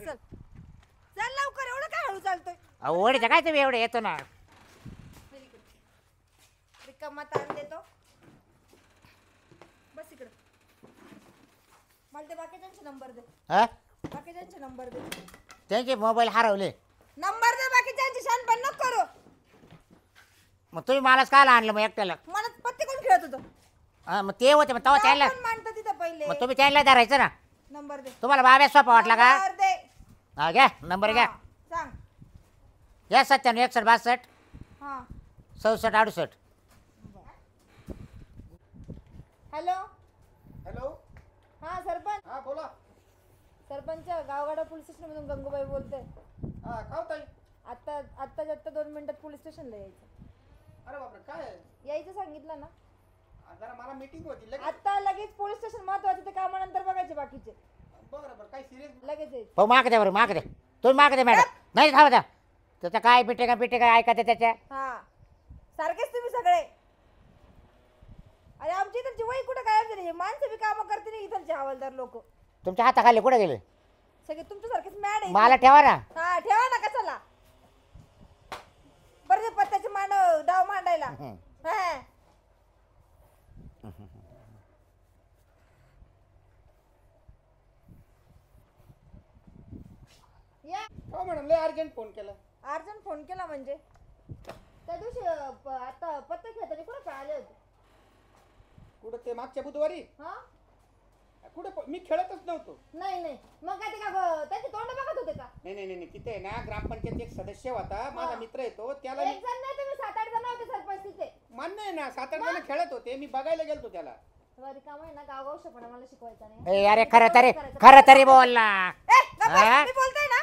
चल चल लवकर, एवढं काय हळू चालतोय? ओढीचं काय तुम्ही एवढे येतो ना. रिकामा ताण देतो. बस इकडे. मला ते बाकीच्यांचे नंबर दे. हा बाकीच्यांचे नंबर दे. त्यांचे मोबाईल हरवले. नंबर दे बाकीच्यांचे, शहाणपण नको करू. मग तुम्ही मलाच काय आणलं मग एकट्याला? मला पत्ते कोण खेळत होतं? मग ते होते मग तेव्हा त्यांना कोण मांडतं तिथं पहिले? मग तुम्ही त्यांना धरायचं ना. नंबर दे. तुम्हाला बाब्या सोपा वाटला का? नंबर दे. हा घ्या नंबर घ्या. हा, सांग. घ्या 97 61 62 हा 66 68. हॅलो. हॅलो. हा सरपंच. हा बोला. सरपंच गावगाडा पोलीस स्टेशन मधून गंगूबाई बोलते. हा का ताई? आत्ता 2 मिनिटात पोलीस स्टेशनला यायचं. अरे बापरे काय यायचं सांगितलं ना. जरा मला मीटिंग होती लगेच. आता लगेच पोलीस स्टेशन महत्वाचं, ते कामानंतर बघायचे बाकीचे. बरं काय सिरियस? लगेच यायचं. हो माग द्या बरं माग द्या. तुम्ही माग द्या मॅडम. नाही थांबा द्या. त्याचं काय पिटे काय ऐका त्याच्या. हा सारखेच तुम्ही सगळे. अरे आमची इथलची वही कुठे गायब झाली? हे माणसं बी कामं करते नाही इथलचे हवालदार लोक. तुमच्या हाताखाली कुठे गेले? सगळे तुमच्यासारखेच मॅड आहे. मला ठेवा ना. हा ठेवा ना. कशाला बरं ते पत्त्याचे डाव मांडायला. हा या. हो मॅडम लय अर्जंट फोन केला. अर्जंट फोन केला म्हणजे त्या दिवशी आता पत्ते खेळताना कुठे आले होते? कुठं ते मागच्या बुधवारी? हा कुठं मी खेळतच नव्हतो. नाही मग काय ते का त्याचे तोंड बघत होते का? नाही तिथे आहे ना ग्रामपंचायत एक सदस्य होता माझा मित्र येतो त्याला एक जण नाही तुम्ही 7-8 जण होते सरपंच तिथे. मान्य आहे ना 7-8 जण खेळत होते मी बघायला गेलतो त्याला. रिकाम आहे ना गावगाव शपना मला शिकवायचा नाही. ए अरे खरं तरी बोल ना. मी बोलतोय ना.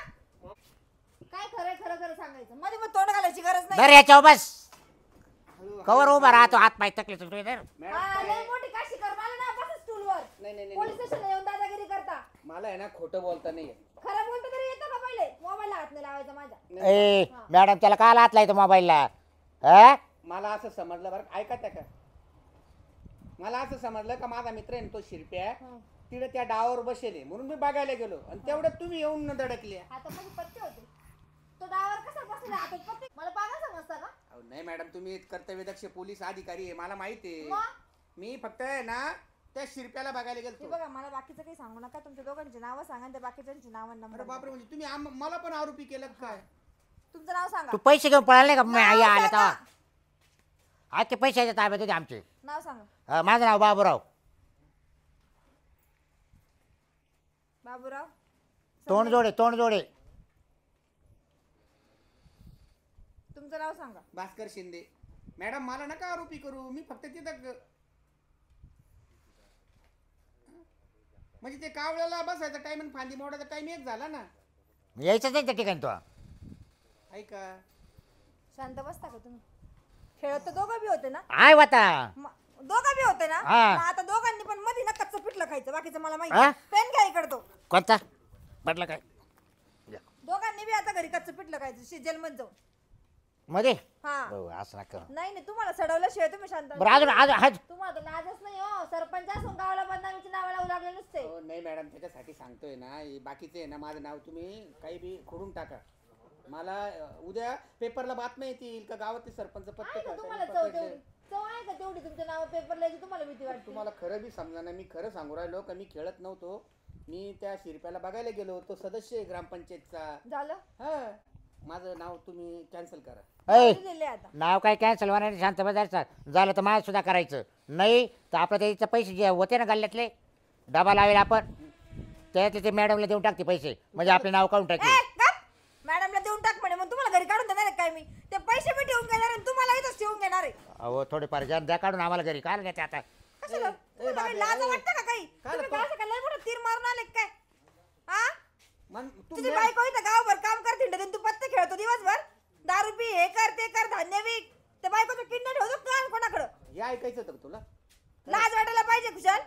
काय खरं सांगायचं मध्ये मग तोंड घालायची गरज नाही. बरं याच्या बस कवर उभा राहतो हात पाय तकले तुम्ही तर. लय मोठी काशी कर मला ना बस स्टूलवर. नाही पोलीस स्टेशनला येऊन दादागिरी करता. मला आहे ना खोटं बोलता नाही येत. खरं बोलतो तरी येतं का? पहिले मोबाईल हात नाही लावायचा माझ्या. ए मॅडम त्याला काय हातलाय तो मोबाईलला? हा मला असं समजलं बरं ऐका त्या का मला असं समजलं का माझा मित्र आहे ना तो शिरप्या तिकडे त्या डावावर बसेले म्हणून मी बघायला गेलो आणि तेवढ्यात तुम्ही येऊन न धडकले. आता माझे पत्ते होते. तो डावर कसा बसला हातात पत्ते? मला पागल समजता का? अहो नाही मॅडम तुम्ही कर्तव्यदक्ष पोलीस अधिकारी आहे मला माहिती आहे. मग? मी फक्त आहे ना त्या शिरप्याला बघायला हे गेलो. बघा मला बाकीचं काही सांगू नका. तुमच्या दोघांची नावं सांगा आणि त्या बाकीच्यांची नावं अरे नंबर. बापरे म्हणजे तुम्ही मला पण आरोपी केलं काय? तुमचं नाव सांगा. तू पैसे घेऊन पळाले का? नाव आई आला सांगा. तेव्हा आजचे पैशाच्या ताब्यात होते आमचे. नाव सांगा. माझं नाव बाबूराव. बाबूराव तोंड जोडे तुमचं नाव सांगा. भास्कर शिंदे. मॅडम मला नका आरोपी करू मी फक्त तिथं म्हणजे ते कावळ्याला बसायचा टाइम आणि फांदी मोडायचा टाइम एक झाला ना. यायचंच नाही त्या ठिकाणी तो. ऐका शांत बसता का तुम्ही? खेळत तर दोघं बी होते ना. आय वाता दोघं बी होते ना. हा. मग आता दोघांनी पण मध्ये ना कच्चं पिठलं खायचं. बाकीचं मला हा? माहिती. पेन घ्या इकडं. तो कोणता पडला काय दोघांनी बी आता घरी कच्चं पिठलं खायचं जेलमध्ये जाऊन. मध्ये? हा हो असं नका. नाही तुम्हाला सडवल्याशिवाय तुम्ही शांत. बरं अजून तुम्हाला तर लाजच नाही हो. सरपंच असून गावाला बदनामीची नावं लावू लागले नुसते. हो नाही मॅडम त्याच्यासाठी सांगतोय ना हे बाकीचे आहे ना माझं नाव तुम्ही काही बी खोडून टाका. मला उद्या पेपरला बातम्या येतील का गावातले सरपंच आहे का तुम्हाला चव तेवढी? चव आहे का तेवढी तुमच्या नाव पेपरला यायची तुम्हाला भीती वाटते? तुम्हाला खरं बी समजा ना मी खरं सांगू राहिलो का मी खेळत नव्हतो. मी त्या शिरप्याला बघायला गेलो होतो सदस्य आहे ग्रामपंचायतचा. झालं. हा माझं नाव तुम्ही कॅन्सल करा. दिले आता. नाव काय कॅन्सल होणार नाही. शांत बसायचं झालं तर माझं सुद्धा करायचं नाही तर आपलं त्याचे पैसे जे होते ना गल्ल्यातले डबा लावेल आपण त्यातले ते मॅडमला देऊन टाकते पैसे म्हणजे आपले नाव काढून टाकते. मॅडमला देऊन टाक म्हणे. मग तुम्हाला घरी काढून देणार आहे काय? मी ते पैसे मी ठेवून घेणार आणि तुम्हाला इथंच ठेवून घेणार आहे. अहो थोडेफार ज्ञान द्या काढून आम्हाला घरी काय नाही आता. कशाला? तुम्हाला काही लाज वाटतं का काही? तुम्ही काय असं काय लय मोठं तीर मारून आले काय? हा तुझी बायको इथं गावभर काम करते आणि तू पत्ते खेळतो दिवसभर. दारू पी हे कर ते कर धान्य विक. त्या बायकोचं किडनॅप ठेवतो का कोणाकडं? हे ऐकायचं होतं का तुला? लाज वाटायला पाहिजे खुशाल.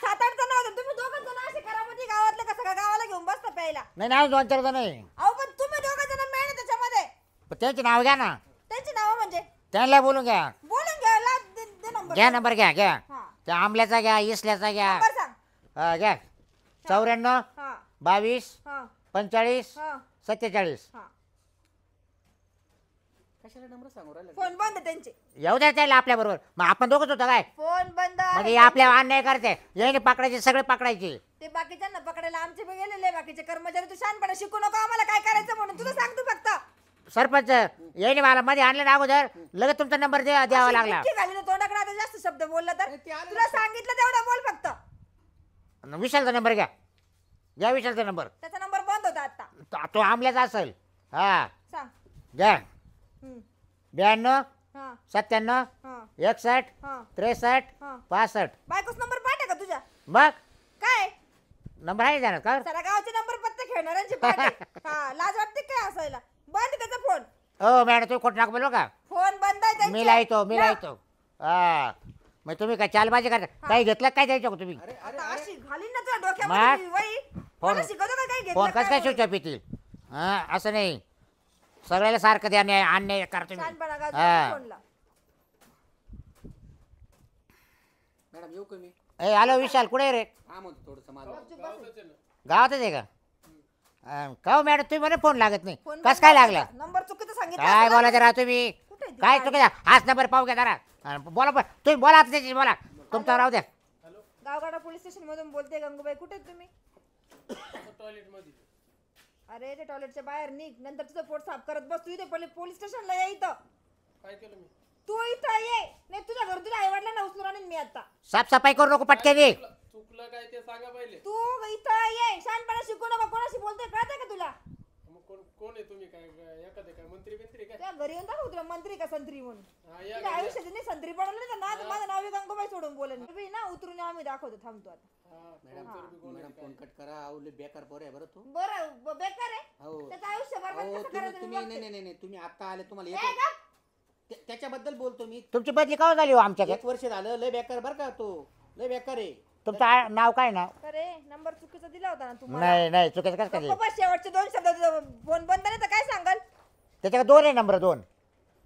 7-8 जण होते तुम्ही. दोघं जण असे करामध्ये गावातले कसं का गावाला घेऊन बसता प्यायला? नाही नाही 2-4 जण नाही. अहो पण तुम्ही दोघं जण मेले त्याच्यामध्ये. त्यांचे नाव घ्या ना. त्यांची नावं म्हणजे त्यांना बोलून घ्या. बोलून घ्या. दे नंबर. घ्या नंबर घ्या हा. त्या आंबल्याचा घ्या इसल्याचा घ्या. नंबर सांग. घ्या 94 हा 22 45 हा 47. हा कशाला नंबर सांगू राहिला फोन बंद आहे त्यांचे. येऊ द्या त्याला आपल्या बरोबर. मग आपण दोघंच होतो काय? फोन बंद आहे. म्हणजे आपल्या अन्याय करते याने पकडायचे सगळे पकडायचे. ते बाकीच्यांना पकडायला आमचे बी गेलेले बाकीचे कर्मचारी. तू शानपणा शिकू नको आम्हाला काय करायचं म्हणून. तुझं सांग तू फक्त. सरपंच याने मला मध्ये आणलं ना अगोदर लगेच तुमचा नंबर द्यावा लागला. अशी घाली ना तोंडाकडे आता जास्त शब्द बोलला तर. ते आलं तुला सांगितलं तेवढं बोल फक्त. विशालचा नंबर घ्या विशालचा नंबर. त्याचा नंबर बंद होता आता. तो आमल्याचा असेल. हा सांग. घ्या. हम्म. 92 हा 97 हा 61 हा 63 हा. 65. बायकोच नंबर पाठ आहे का तुझ्या? मग काय नंबर आहे जाणार का? सारा गावचे नंबर पत्ते खेळणाऱ्यांची पाठ आहे. हा लाज वाटते काय असायला? बंद त्याचा फोन. हो मॅडम तुम्ही खोटं नाक बोलू का? फोन बंद आहे त्यांचे. मी लायतो हा मग तुम्ही काय चालबाजी करता? काही घेतलं काय द्यायचं का तुम्ही? अरे अरे आता अरे अशी घालीन ना तुझ्या डोक्यामध्ये मग? वही. मला शिकवतो का काय घेतलं फोन कसं काय म्हणून? शिवच्या पितील? हा असं नाही सगळ्याला सारखं द्या अन्याय करतो मी. शहाणपणा का हा. फोनला? मॅडम येऊ कमी ए हॅलो विशाल कुठे रे? काम होतं थोडंसं माझं. गावातच आहे का? का हो मॅडम तुम्ही म्हणे फोन लागत नाही फोन कस काय बंद लागला? आहे. नंबर चुकीचं सांगितलं काय असेल ना? बोलायचं राहा तुम्ही? कुठे आहे ती काय बाई? चुकीचा हाच नंबर पाहू घ्या जरा बोला तुम्ही बोला आता त्याची बोला तुमचा राहू द्या. गावगाडा पोलीस स्टेशन मधून बोलते गंगूबाई. कुठे आहेत तुम्ही? टॉयलेट मध्ये. अरे ते टॉयलेटच्या बाहेर निघ. नंतर तुझं पोट साफ करत बस. तू इथे पहिले पोलीस स्टेशनला या इथं. काय केलं मी? तू इथं ये. नाही तुझ्या घर तुला आई वडिलांना उचलून आणीन मी आता. साफसफाई करू नको पटकेनी. चुकलं काय ते सांगा पहिले. तू इथं ये. शानपणा शिकू नको. कोणाशी बोलतोय कळतंय का तुला? मग कोण आहे तुम्ही? काय एखादे काय मंत्री बिंत्री काय? त्या घरी येऊन दाखव तुला मंत्री का संत्री म्हणून. हा, या तुझ्या घरी या. आयुष्याची नाही संत्री पडवलं तर ना माझं नाव गंगूबाई सोडून बोलेन. तुम्ही ना उतरून आम्ही दाखवतो. थांबतो आता. हा, मॅडम कोणतरी बी कोण आहे मॅडम काय? फोन कट करा. आवले बेकार पोर आहे बरं तू. बरं बेकार आहे. हो त्याचं आयुष्य बरबाद अहो, कसं करायचं मी तुम्ही बघते. नाही तुम्ही आता आले तुम्हाला ए, एक गप. त्याच्याबद्दल बोलतो मी. तुमची बदली का झाली हो आमच्याकडे? 1 वर्ष झालं लय बेकार बरं का तो. लय बेकार आहे. तुमचं नाव काय नाव? अरे नंबर चुकीचा दिला होता ना तुम्हाला. नाही चुकीचं कसं काय? गप्प बस. शेवटचे 2 शब्द फोन बंद नाही तर काय सांगाल? त्याच्याकडे 2 आहे नंबर 2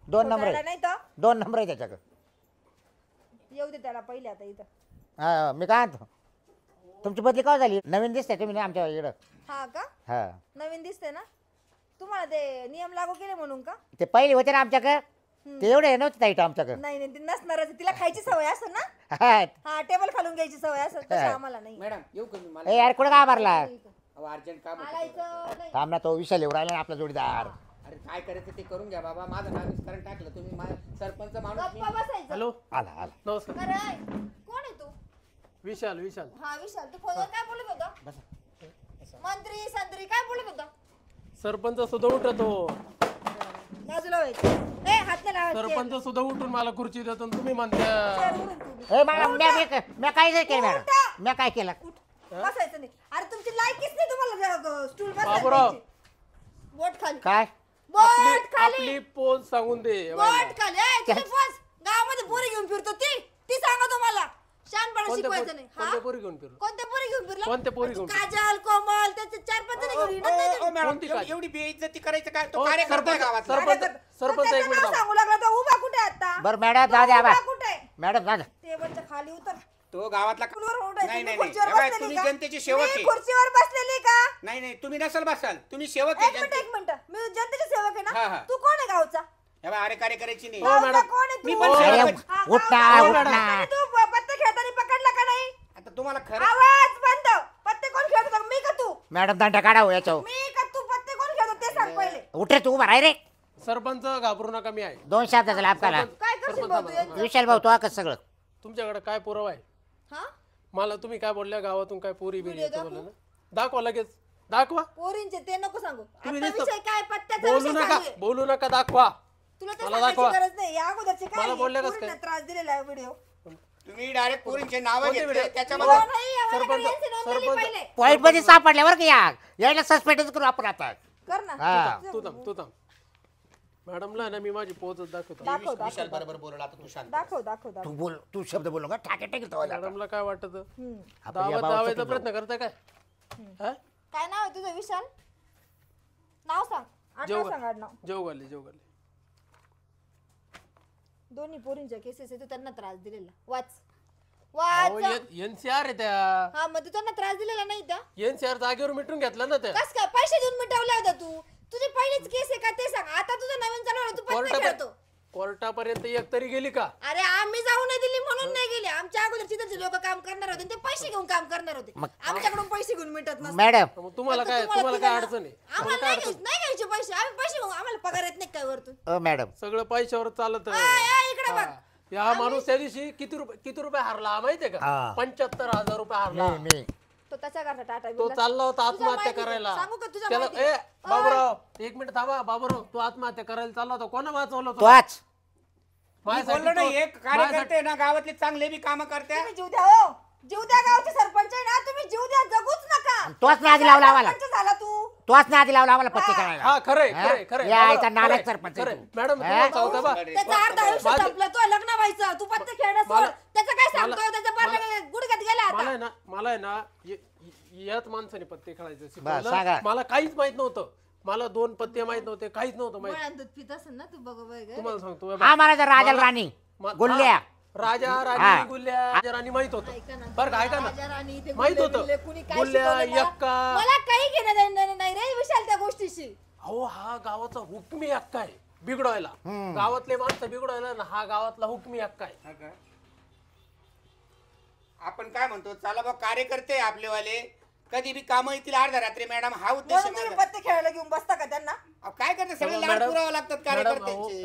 नंबर खोटारडा आहे नाही तर 2 नंबर आहे त्याच्याकडे. येऊ दे त्याला पहिले आता इथं. हा मी काय म्हणतो तुमची बदली का झाली? नवीन दिसते तुम्ही ना आमच्या इकडं. हा का? हा नवीन दिसते ना? तुम्हाला ते नियम लागू केले म्हणून का? ते पहिले होते ना आमच्याकडे ते एवढे नव्हते ताईट आमच्याकडे. नाही ते नसणारच. तिला खायची सवय असं ना? हा. हा टेबल खालून घ्यायची सवय असं. तसं आम्हाला नाही. मॅडम येऊ कमी ए मला यार कुठं का मारला? अहो अर्जंट काम होतं. आलायचं नाही. थांब ना तो विशाल येऊ राहिला ना आपला जोडीदार. अरे काय करायचं ते करून घ्या बाबा. माझं नाव विस्तारण टाकलं तुम्ही. सरपंच माणूस मी. गप्पा बसायचं. हॅलो आला नमस्कार. अरे कोण आहे तू? विशाल हा विशाल. तू फोनवर काय बोलत होता? मंत्री संत्री काय बोलत होता? सरपंच सुद्धा उठतो. बाजूला व्हायचं. ए हात नाही लावायचे. सरपंच सुद्धा उठून मला खुर्ची देतो आणि तुम्ही म्हणता चेअर वरून तू बी. ए मॅडम मी काय केलं मॅडम? मी काय केलं? उठ. बसायचं नाही. अरे तुमची लायकीच नाही तुम्हाला स्टूल बाबूराव. बसायची. बोट खाली. काय? बोट खाली. आपली पोच सांगून दे. बोट खाली. ए तुझी पोच गावामध्ये पोरी घेऊन फिरतो ती सांगा तुम्हाला. शानपणा शिकवायचं नाही. हा? कोणत्या पोरी घेऊन फिरलो? कोणत्या पोरी घेऊन फिरला? कोणत्या पोरी घेऊन फिरलो? काजल कोमल त्याचे 4-5 जण घेऊन हिंडत नाही ओ, तुम्ही. मॅडम कोणती काय? एवढी बेइज्जती करायचं काय? तो ओ, कार्यकर्ता आहे सरपंच- गावात. सरपंच- सरपंच तो एक मिनिट त्याचं नाव थांबा. सांगू लागला तो उभा कुठे आहे आता? बरं मॅडम जाऊ द्या उभा बा. कुठे आहे? मॅडम जा. टेबलच्या खाली उतर. तो गावातला स्टूलवर उठायचं. नाही तुम्ही नाही खुर्चीवर हे बाय, बसलेली तुम्ही का? जनतेचे सेवक मी आहे. खुर्चीवर बसलेली का? नाही तुम्ही नसल बसाल. तुम्ही सेवक आहे जनते. एक मिनिट मी जनतेची सेवक आहे हा, ना? हा. तू कोण आहे गावचा? हे बाय, अरे कार्य करायची नाही. हो, गावचा मॅडम. कोण आहे मी तू? पण अरे सेवक आहे. हा, उठ ना गावचा. उठ ना. आणि तू पत्ते खेळताना पकडला का नाही? आता तुम्हाला खरं आवाज बंद. पत्ते कोण खेळत होता? मी का तू? मॅडम दंडा काढा हो याच्यावर. मी का तू? पत्ते कोण खेळत होता ते सांग पहिले. उठ रे तू उभा राह रे. सरपंच घाबरू नका मी आहे. 2 शब्दाचा लाभ काला. सरपंच- काय करशील सरपंच भाऊ तू थांबा. यांचं? विशाल भाऊ तो आकच सगळं. तुमच्याकडे काय पुरावा आहे? हा? मला तुम्ही काय बोलल्या गावातून काय पोरी बिरी व्हिडिओ येतो बोलला ना? दाखवा लगेच दाखवा. पोरींचे ते नको सांगू. तुम्ही आता नुसतं विषय काय? पत्त्याचा बोलू विषय नका चालू आहे. बोलू नका दाखवा. तुला ते मला सांगायची दाखवा. गरज नाही. या अगोदरचे काय मला आहे? बोलले कसं पोरींना काय? त्रास दिलेला आहे व्हिडिओ. तुम्ही डायरेक्ट पोरींचे नाव कोणते घेतले व्हिडिओ? त्याच्यामध्ये हो, नाही, आम्हाला सरपंच- यांची नोंद दिली सरपंच- पहिले. पॉईंट मध्ये सापडल्यावर का यायला सस्पेंडच करू आपण आता. कर ना. हा. तू थांब. मॅडमला ना मी माझी पोचच दाखवतो. दाखव विशाल बरोबर बोलला आता तू शांत. दाखव तू शब्द बोलू का ठाके टाकेल तो वाला. मॅडमला काय वाटत? हम्म. आपण या दावत भावाचं दावायचा पण प्रयत्न करताय काय? हा? काय नाव आहे तुझं विशाल? नाव सांग. आडनाव सांग आडनाव. जेवगाली दोन्ही पोरींच्या केसेस आहे तू त्यांना त्रास दिलेला. वाच. एनसीआर आहे त्या हा मग त्यांना त्रास दिलेला नाही त्या एनसीआर जागेवर मिटून घेतला ना त्या कस काय पैसे देऊन मिटवला होता तू तुझी पहिलीच केस आहे का ते सांग आता तुझं नवीन चालू आहे, तू पत्ते खेळतो कोर्टापर्यंत एक तरी गेली का? अरे आम्ही जाऊ नाही दिली म्हणून नाही गेले आमच्या अगोदर तिथं लोक काम करणार होते ते पैसे घेऊन काम करणार होते आमच्याकडून पैसे घेऊन मिटत नसतं मॅडम मग तुम्हाला काय अडचण आहे? आम्हाला नाही घ्यायचे पैसे आम्ही पैसे घेऊ आम्हाला पगार येत नाही काय वरतून ओ मॅडम सगळं पैशावर चालत इकडे बघ या माणूस त्या दिवशी किती रुपये हारला माहितीये का? हा. 75,000 रुपये हारला. मी तो त्याच्या करता टाटा तो चालला होता आत्महत्या करायला. सांगू का तुझ्या त्याला माहिती? बाबूराव एक मिनिट थांबा. बाबूराव तू आत्महत्या करायला चालला होता कोणा वाचवलं तो आज बोललो ना एक कार्यकर्ते ना गावातले चांगले बी काम करते तुम्ही जीव द्या हो जीव द्या गावचे सरपंच आहे ना तुम्ही जीव द्या जगूच नका तोच नादी लावला आम्हाला सरपंच झाला तू तोच नादी लावला आम्हाला पत्ते करायला हा खरंय खरंय यायचा नालायक सरपंच आहे तू. मॅडम तुम्हाला सांगतो बा त्याचा अर्धा आयुष्य संपलं तो लग्न व्हायचं तू पत्ते खेळणं सोड त्याचं काय सांगतो त्याच्या पार्ले गुडघ्यात गेला आता मला आहे ना याच माणसाने पत्ते खेळायचं सांगा. शिकवलं. मला काहीच माहित नव्हतं. मला 2 पत्ते माहित नव्हते काहीच नव्हतं माहित. मुळात दूध पित असेल ना तू बघ तुम्हाला सांगतो हा म्हणायचा राजा राणी गुल्ल्या राजा राणी गुल्ल्या राजा राणी माहित होतं बरं का ऐका ना माहित होतं गुल्ल्या एक्का मला काही घेणं देणं नाही रे विशाल त्या गोष्टीशी अहो हा गावाचा हुकमी हक्क आहे बिघडवायला गावातले माणसं बिघडवायला ना हा गावातला हुकमी हक्क आहे. आपण काय म्हणतो चला बा कार्यकर्ते आपलेवाले कधी बी काम येतील अर्ध्या रात्री मॅडम हा उद्देश आहे माझा. पत्ते खेळायला घेऊन बसता का त्यांना अहो, काय करते सगळे लाड पुरावं लागतात कार्यकर्त्यांचे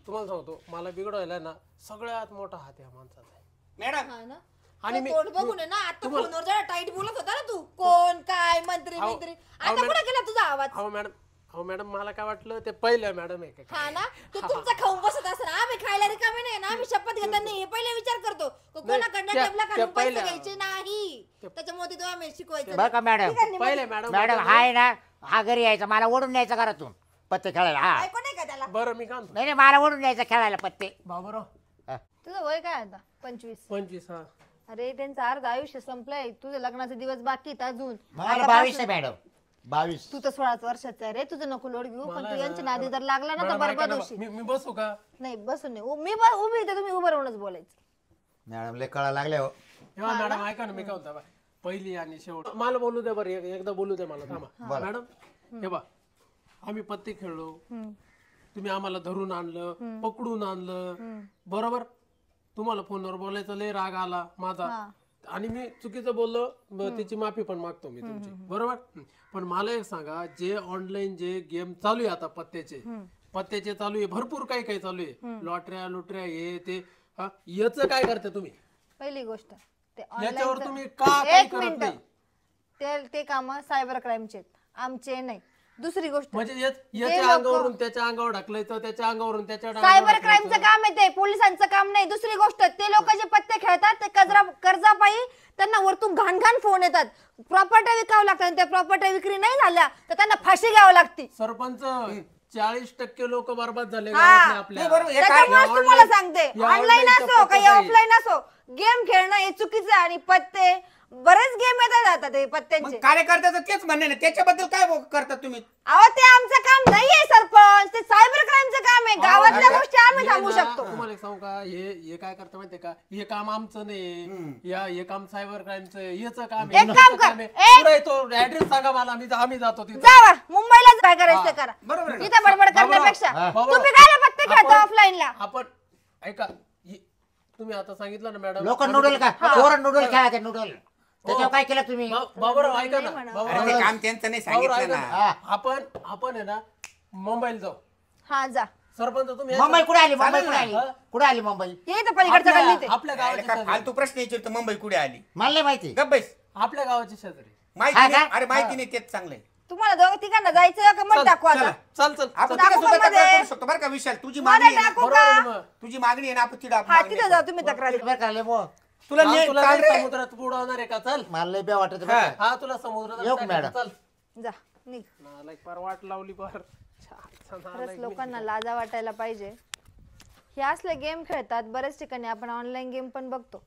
तुम्हाला सांगतो मला बिघडवायला ना सगळ्यात मोठा हात या माणसाचा आहे. मॅडम हा ना आणि मी तोंड बघून आहे ना आता फोनवर जरा टाईट बोलत होता ना तू कोण काय मंत्री मंत्री आता कुठे गेला तुझा आवाज अहो मॅडम मला काय वाटलं ते पहिलं मॅडम आहे का हा ना तू तुमचा खाऊन बसत असं आम्ही खायला रिकामे नाही ना आम्ही शपथ घेताना हे पहिले विचार करतो कोणाकडनं टेबला खालून पैसे घ्यायचे नाही त्याच्यामुळे तो आम्ही शिकवायचं बरं का मॅडम पहिले मॅडम मॅडम हाय ना हा घरी यायचा मला ओढून न्यायचा घरातून पत्ते खेळायला हा ऐकू नाही का त्याला बरं मी काय म्हणतो नाही मला ओढून न्यायचा खेळायला पत्ते बाबूराव तुझं वय काय आता 25 हा अरे त्यांचं अर्ध आयुष्य संपलंय तुझे लग्नाचे दिवस बाकी आहेत अजून मला 22 आहे मॅडम 22 तू तर 16 वर्षाचा आहे रे तुझं नको लोड घेऊ पण तू यांच्या नादी जर लागला ना तर बरबाद होशील मी बसू का नाही बसून नाही मी उभी इथे तुम्ही उभं राहूनच बोलायचं मॅडम लय कळा लागले हो तेव्हा मॅडम ऐका ना मी काय म्हणतो पहिली आणि शेवट मला बोलू द्या बरं एकदा बोलू द्या मला थांबा मॅडम हे बा आम्ही पत्ते खेळलो तुम्ही आम्हाला धरून आणलं पकडून आणलं बरोबर तुम्हाला फोनवर बोलायचं लय राग आला माझा आणि मी चुकीचं बोललो त्याची माफी पण मागतो मी तुमची बरोबर पण मला एक सांगा जे ऑनलाईन जे गेम चालू आहे आता पत्त्याचे चालू आहे भरपूर काही चालू आहे लॉटऱ्या हे ते याचं काय करता तुम्ही पहिली गोष्ट ते याच्यावर तुम्ही का काही एक करत मिनिट नाही ते काम सायबर क्राईमचे आहेत आमचे नाही दुसरी गोष्ट म्हणजे याच्या अंगावरून त्याच्या अंगावर ढकलायचं त्याच्या अंगावरून त्याच्या अंगावर सायबर क्राईमचं काम आहे ते पोलिसांचं काम नाही दुसरी गोष्ट ते लोक जे पत्ते खेळतात ते कर्जापायी त्यांना वरतून घाण फोन येतात प्रॉपर्टी विकावं लागतात आणि त्या प्रॉपर्टी विक्री नाही झाल्या तर त्यांना फाशी घ्यावं लागते सरपंच 40% लोक बरबाद झाले हा. आपल्या त्याच्यामुळेच तुम्हाला सांगते ऑनलाईन असो काही ऑफलाईन असो गेम खेळणं हे चुकीचं आहे आणि पत्ते बरेच गेम येतात आता ते पत्त्यांचे कार्यकर्त्याचं तेच म्हणणं नाही त्याच्याबद्दल काय करता तुम्ही अहो ते आमचं काम नाहीये सरपंच ते सायबर क्राईमचं काम आहे गावातल्या गोष्टी आम्ही थांबू शकतो तुम्हाला एक सांगू का हे काय करतं माहितीये का हे काम आमचं नाही हे काम सायबर क्राईमचं याचं काम एक काम कर, पुढे तो ऍड्रेस सांगा मला आम्ही जातो तिथे जावा मुंबईला काय करायचं ते करा बरोबर आहे. इथं बडबड करण्यापेक्षा बाबूराव, तुम्ही काय पत्ते खेळता ऑफलाईनला आपण ऐका तुम्ही आता सांगितलं ना मॅडम लोक नूडल का पोर नूडल खेळायचे नूडल त्याच्यावर काय केलं तुम्ही बाबूराव ऐका ना अरे बाबूराव ते काम त्यांचं नाही बाबूराव, सांगितलं ऐका ना ना. आपण आहे ना मुंबईला जाऊ हा जा सरपंच तुम्ही मुंबई कुठे आली कुठे आली मुंबई ये तर पलीकडच्या गल्लीत आहे. आपल्या गावाच्या काय शेजारी. फालतू प्रश्न विचारतो मुंबई कुठे आली मला नाही माहिती गप बैस आपल्या गावाच्या शेजारी माहिती हा नाही का? अरे माहिती नाही तेच चांगलंय तुम्हाला दोघं तिघांना जायचं का मग दाखवा आता चल आपण दाखवू तिला सुद्धा का तक्रार मध्ये? करू शकतो बरं का विशाल तुझी मध्ये मागणी आहे ना? टाकू बरोबर आहे का मग. तुझी मागणी आहे ना आपण तिला हा तिथे जा तुम्ही तक्रार बरं का लय बो तुला हा, ने- तुला चाल नाही रे. समुद्रात बुडवणार आहे का चल मला लय बे वाटत हा. हा तुला समुद्रात येऊ का टाकायचं, मॅडम? चल जा निघ नालायक पार वाट लावली पार खरंच लोकांना लाजा वाटायला पाहिजे हे असले गेम खेळतात बऱ्याच ठिकाणी आपण ऑनलाईन गेम पण बघतो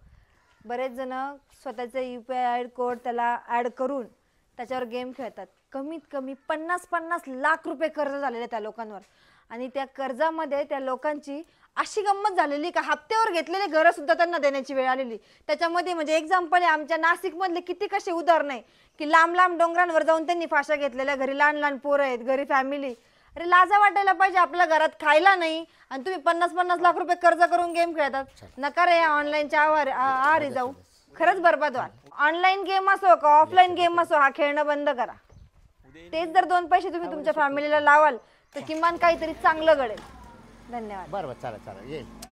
बरेच जण स्वतःचा UPI कोड त्याला ऍड करून त्याच्यावर गेम खेळतात कमीत कमी 50-50 लाख रुपये कर्ज झालेले त्या लोकांवर आणि त्या कर्जामध्ये त्या लोकांची अशी गंमत झालेली का हप्त्यावर घेतलेले घरं सुद्धा त्यांना देण्याची वेळ आलेली. त्याच्यामध्ये म्हणजे एक्झाम्पल आहे आमच्या नाशिक मधले किती कसे उदाहरण आहे की लांब लांब डोंगरांवर जाऊन त्यांनी फाशा घेतलेल्या, घरी लहान लहान पोरं आहेत, घरी फॅमिली. अरे लाजा वाटायला पाहिजे, आपल्या घरात खायला नाही आणि तुम्ही 50-50 लाख रुपये कर्ज करून गेम खेळतात. नका रे ऑनलाईनच्या आहारी जाऊ, खरंच बरबाद व्हाल. ऑनलाईन गेम असो का ऑफलाईन गेम असो, हा खेळणं बंद करा. तेच जर 2 पैसे तुम्ही तुमच्या फॅमिलीला लावाल तर किमान काहीतरी चांगलं घडेल. धन्यवाद. बरं बरं, चला चला ये.